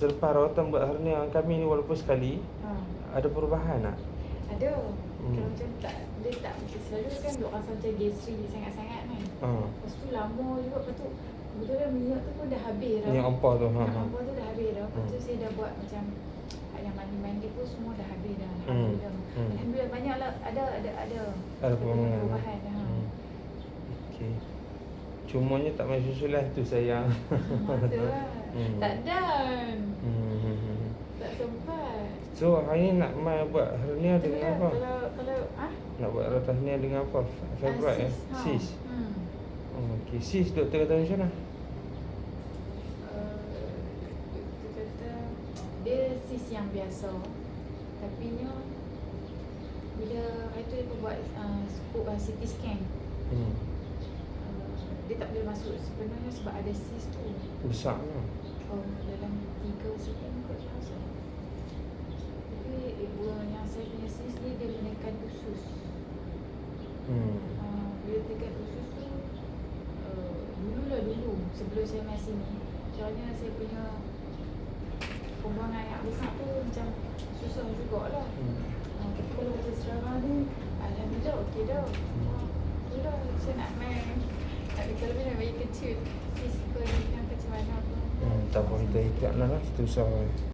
Selepas rawatan buat hernia kami ni walaupun sekali, ada perubahan tak? Ada. Kalau macam tak, dia tak selalu kan duk rasa macam gastrik sangat-sangat kan. Lepas tu lama juga, lepas tu kebetulan minyak tu pun dah habis dah. Minyak ampau tu. Ampau tu dah habis dah. Lepas tu saya dah buat macam yang mandi-mandi pun semua dah habis dah. Alhamdulillah. Alhamdulillah banyaklah ada perubahan dah. Okey. Cumanya tak main susu lah tu sayang. Betul lah. Tak dan. Tak sempat. So hari ni nak mai buat hernia dengan apa? Kalau Nak buat rawatan hernia dengan apa? Fibroid sis. Okey, sis doktor kata macam mana? Doktor kata dia sis yang biasa. Tapi nya bila hari tu dia buat CT scan. Dia tak boleh masuk sebenarnya sebab ada sis tu. Besar lah. Dalam 3 cm kot masuk. Tapi yang saya punya sis ni dia menekan usus. Bila tekan usus tu dulu sebelum saya mai sini, soalnya saya punya pembuangan yang besar tu macam susah jugalah. Tapi kalau macam sekarang ni alhamdulillah okey dah. Itulah saya nak mai. Tapi kalau nak bagi kecil sis pun macam mana pun. Tak apa, kita ikhlas lah, kita usaha.